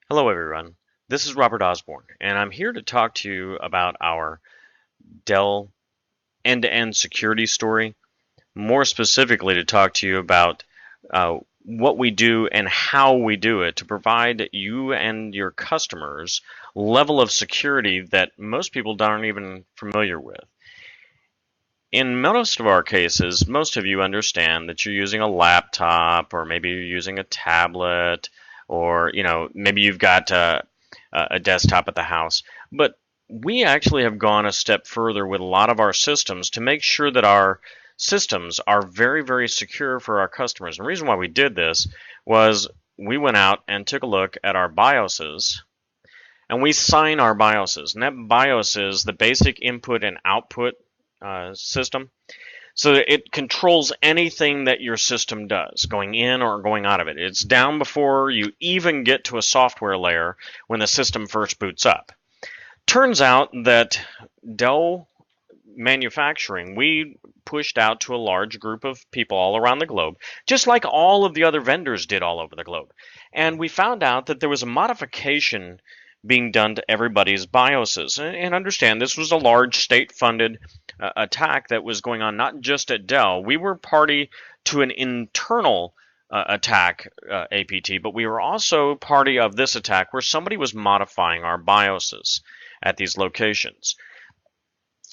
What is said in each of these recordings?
Hello everyone, this is Robert Osborne, and I'm here to talk to you about our Dell end-to-end security story, more specifically to talk to you about what we do and how we do it to provide you and your customers level of security that most people aren't even familiar with. In most of our cases, most of you understand that you're using a laptop or maybe you're using a tablet or maybe you've got a desktop at the house. But we actually have gone a step further with a lot of our systems to make sure that our systems are very, very secure for our customers. And the reason why we did this was we went out and took a look at our BIOSes and we sign our BIOSes. And that BIOS is the basic input and output system. So that it controls anything that your system does, going in or going out of it. It's down before you even get to a software layer when the system first boots up. Turns out that Dell manufacturing, we pushed out to a large group of people all around the globe, just like all of the other vendors did all over the globe. And we found out that there was a modification being done to everybody's BIOSes. And understand, this was a large state-funded attack that was going on not just at Dell. We were party to an internal attack, APT, but we were also party of this attack where somebody was modifying our BIOSes at these locations.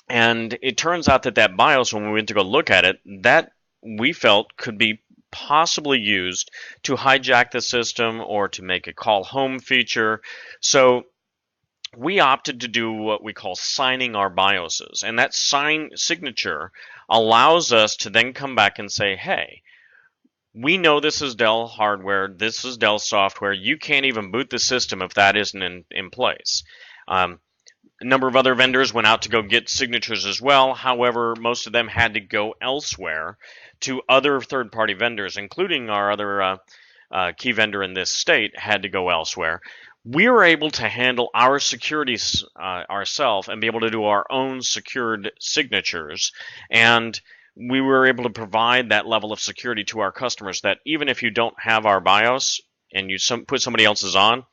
And it turns out that that BIOS, when we went to go look at it, that we felt could be possibly used to hijack the system or to make a call home feature. So we opted to do what we call signing our BIOSes. And that signature allows us to then come back and say, hey, we know this is Dell hardware, this is Dell software. You can't even boot the system if that isn't in place. A number of other vendors went out to go get signatures as well. However, most of them had to go elsewhere to other third-party vendors, including our other key vendor in this state had to go elsewhere. We were able to handle our security ourselves and be able to do our own secured signatures. And we were able to provide that level of security to our customers that even if you don't have our BIOS and you put somebody else's on,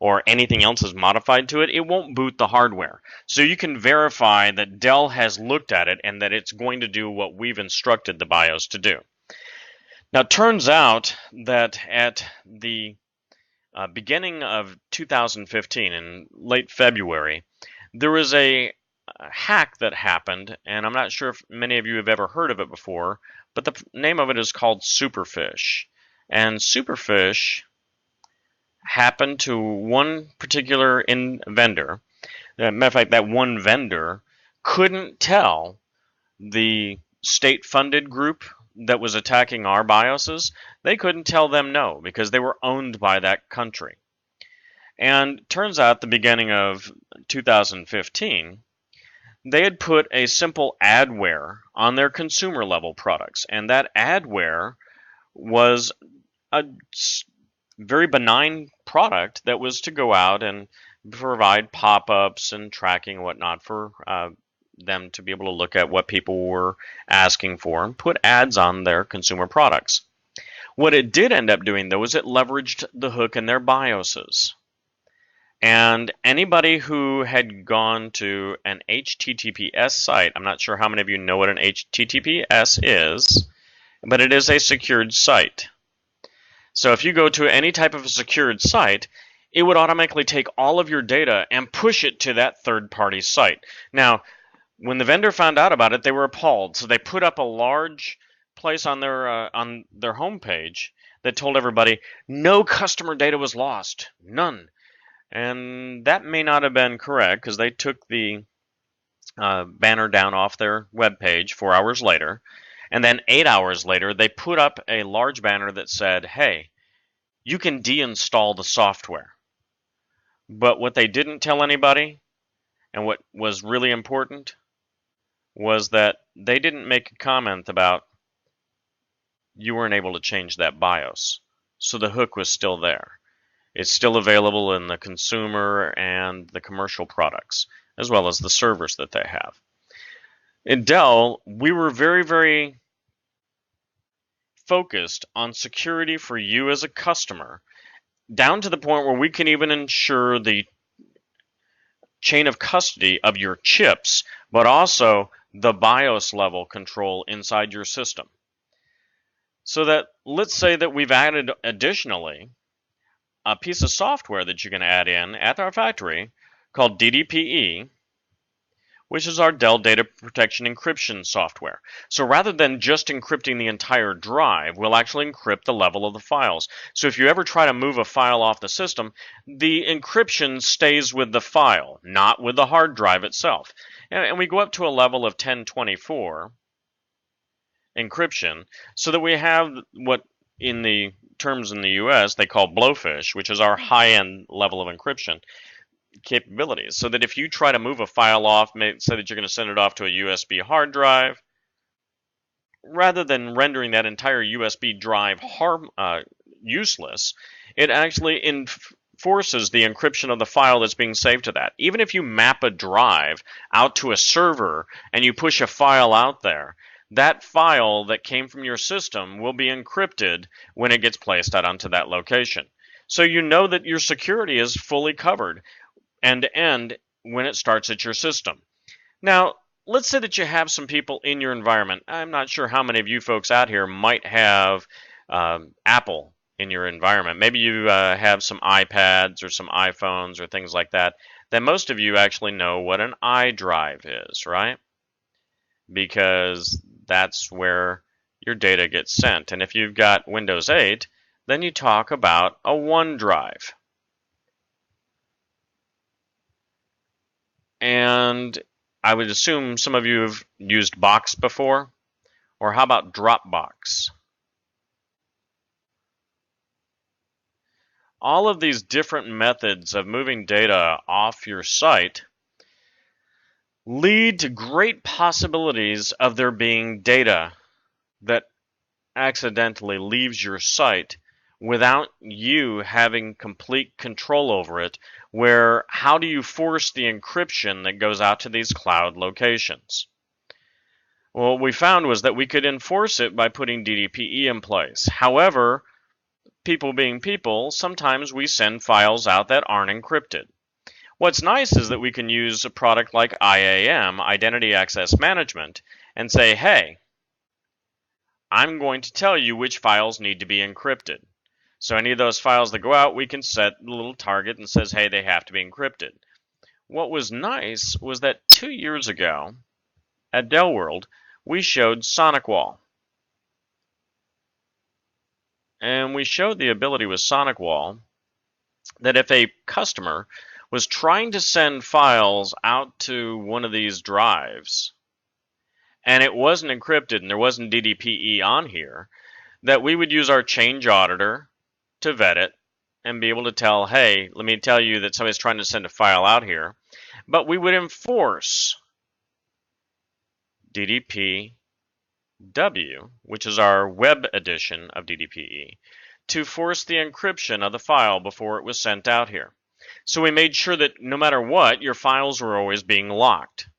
or anything else is modified to it, it won't boot the hardware. So you can verify that Dell has looked at it and that it's going to do what we've instructed the BIOS to do. Now, it turns out that at the beginning of 2015, in late February, there was a hack that happened, and I'm not sure if many of you have ever heard of it before, but the name of it is called Superfish. And Superfish happened to one particular vendor. Matter of fact, that one vendor couldn't tell the state-funded group that was attacking our BIOSes. They couldn't tell them no because they were owned by that country. And turns out, the beginning of 2015, they had put a simple adware on their consumer-level products, and that adware was a very benign product that was to go out and provide pop-ups and tracking and whatnot for them to be able to look at what people were asking for and put ads on their consumer products. What it did end up doing, though, is it leveraged the hook in their BIOSes. And anybody who had gone to an HTTPS site, I'm not sure how many of you know what an HTTPS is, but it is a secured site. So if you go to any type of a secured site, it would automatically take all of your data and push it to that third-party site. Now, when the vendor found out about it, they were appalled. So they put up a large place on their homepage that told everybody no customer data was lost, none. And that may not have been correct because they took the banner down off their webpage 4 hours later. And then 8 hours later, they put up a large banner that said, hey, you can deinstall the software. But what they didn't tell anybody, and what was really important, was that they didn't make a comment about you weren't able to change that BIOS. So the hook was still there. It's still available in the consumer and the commercial products, as well as the servers that they have. In Dell, we were very, very focused on security for you as a customer, down to the point where we can even ensure the chain of custody of your chips, but also the BIOS level control inside your system. So that, let's say that we've added additionally a piece of software that you can add in at our factory called DDPE, which is our Dell Data Protection Encryption software. So rather than just encrypting the entire drive, we'll actually encrypt the level of the files. So if you ever try to move a file off the system, the encryption stays with the file, not with the hard drive itself. And we go up to a level of 1024 encryption so that we have what in the terms in the US they call blowfish, which is our high-end level of encryption capabilities, so that if you try to move a file off, say that you're going to send it off to a USB hard drive, rather than rendering that entire USB drive useless, it actually enforces the encryption of the file that's being saved to that. Even if you map a drive out to a server and you push a file out there, that file that came from your system will be encrypted when it gets placed out onto that location. So you know that your security is fully covered end-to-end when it starts at your system. Now, let's say that you have some people in your environment. I'm not sure how many of you folks out here might have Apple in your environment. Maybe you have some iPads or some iPhones or things like that. Then most of you actually know what an iDrive is, right? Because that's where your data gets sent. And if you've got Windows 8, then you talk about a OneDrive. And I would assume some of you have used Box before, or how about Dropbox? All of these different methods of moving data off your site lead to great possibilities of there being data that accidentally leaves your site without you having complete control over it, where how do you force the encryption that goes out to these cloud locations? Well, what we found was that we could enforce it by putting DDPE in place. However, people being people, sometimes we send files out that aren't encrypted. What's nice is that we can use a product like IAM, Identity Access Management, and say, hey, I'm going to tell you which files need to be encrypted. So any of those files that go out, we can set a little target and says, hey, they have to be encrypted. What was nice was that 2 years ago at Dell World, we showed SonicWall. And we showed the ability with SonicWall that if a customer was trying to send files out to one of these drives, and it wasn't encrypted and there wasn't DDPE on here, that we would use our change auditor to vet it and be able to tell, hey, let me tell you that somebody's trying to send a file out here. But we would enforce DDPW, which is our web edition of DDPE, to force the encryption of the file before it was sent out here. So we made sure that no matter what, your files were always being locked.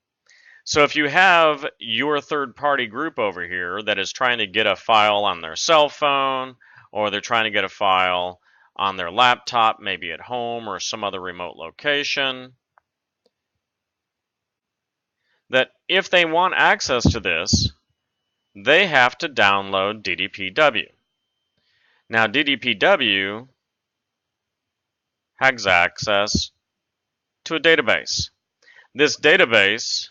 So if you have your third-party group over here that is trying to get a file on their cell phone, or they're trying to get a file on their laptop, maybe at home or some other remote location, that if they want access to this, they have to download DDPW. Now, DDPW has access to a database. This database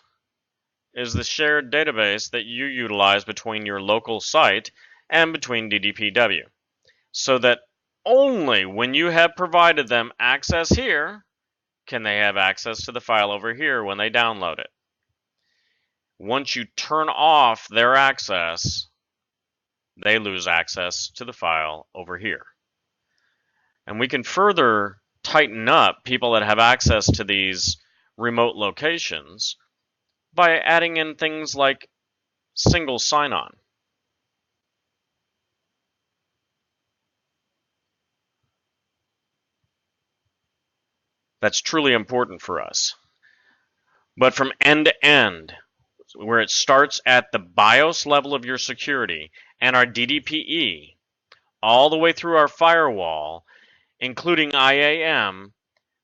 is the shared database that you utilize between your local site and between DDPW, so that only when you have provided them access here can they have access to the file over here when they download it. Once you turn off their access, they lose access to the file over here. And we can further tighten up people that have access to these remote locations by adding in things like single sign-on. That's truly important for us. But from end to end, where it starts at the BIOS level of your security and our DDPE, all the way through our firewall, including IAM,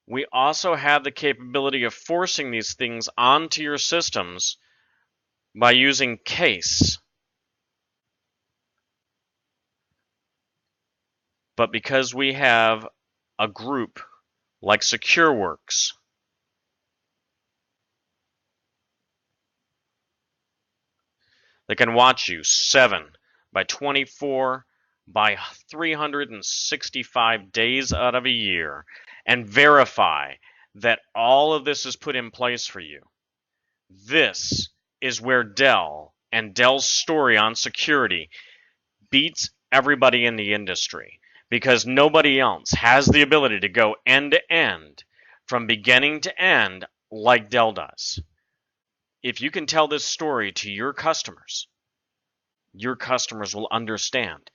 we also have the capability of forcing these things onto your systems by using case. But because we have a group like SecureWorks, that can watch you 7 by 24 by 365 days out of a year and verify that all of this is put in place for you. This is where Dell and Dell's story on security beats everybody in the industry, because nobody else has the ability to go end to end from beginning to end like Dell does. If you can tell this story to your customers will understand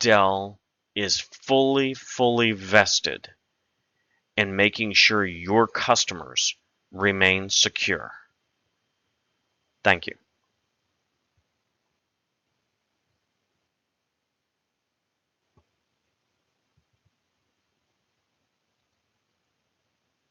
Dell is fully vested in making sure your customers remain secure. Thank you.